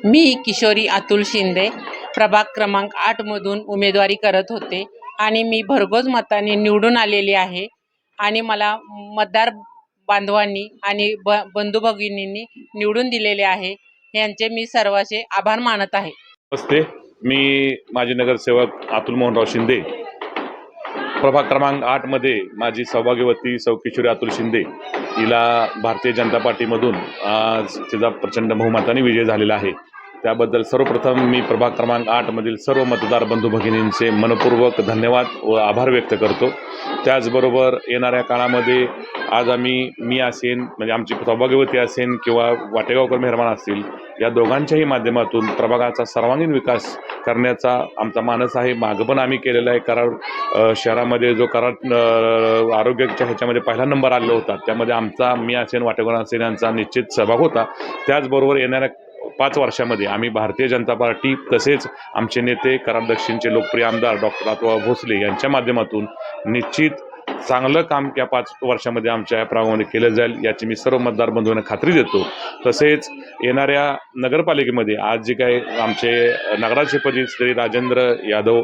मी किशोरी अतुल शिंदे प्रभाग क्रमांक 8 मधून उमेदवारी करत होते आणि मी भरघोस मताने निवडून आलेली आहे आणि मला मतदार बांधवांनी आणि बंधू भगिनींनी निवडून दिलेले आहे। यांचे मी सर्वांचे आभार मानत आहे। नमस्ते, मी माजी नगरसेवक अतुल मोहनराव शिंदे। प्रभाग क्रमांक 8 मध्ये माझी सौभाग्यवती सौ किशोरी अतुल शिंदे हिला भारतीय जनता पार्टीमधून आज तिचा प्रचंड बहुमताने विजय झालेला आहे। त्याबद्दल सर्वप्रथम मी प्रभाग क्रमांक 8 मधील सर्व मतदार बंधू भगिनींचे मनपूर्वक धन्यवाद व आभार व्यक्त करतो। त्याचबरोबर येणाऱ्या काळामध्ये आज मी असेन म्हणजे आमची सौभाग्यवती असेन किंवा वाटेगावकर मेहरबान असतील, या दोघांच्याही माध्यमातून प्रभागाचा सर्वांगीण विकास करण्याचा आमचा मानस आहे। मागं पण आम्ही केलेला आहे। कराड शहरामध्ये जो कराड आरोग्याच्या ह्याच्यामध्ये पहिला नंबर आलेला होता, त्यामध्ये मी असेन वाटेगावकर असेन यांचा निश्चित सहभाग होता। त्याचबरोबर येणाऱ्या 5 वर्षामध्ये आम्ही भारतीय जनता पार्टी तसेच आमचे नेते कराड दक्षिणचे लोकप्रिय आमदार डॉक्टर अतुल भोसले यांच्या माध्यमातून निश्चित चांगलं काम या 5 वर्षामध्ये आमच्या या प्रभागामध्ये केलं जाईल याची मी सर्व मतदार बंधूंना खात्री देतो। तसेच येणाऱ्या नगरपालिकेमध्ये आज जे काही आमचे नगराध्यक्षपदी श्री राजेंद्र यादव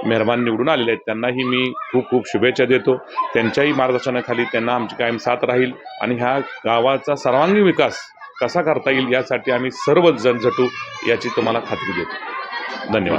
मेहरबान निवडून आलेले आहेत, त्यांनाही मी खूप खूप शुभेच्छा देतो। त्यांच्याही मार्गदर्शनाखाली त्यांना आमची कायम साथ राहील आणि ह्या गावाचा सर्वांगीण विकास कसा करता येईल यासाठी आम्ही सर्वजण झटू याची तुम्हाला खात्री देतो। धन्यवाद।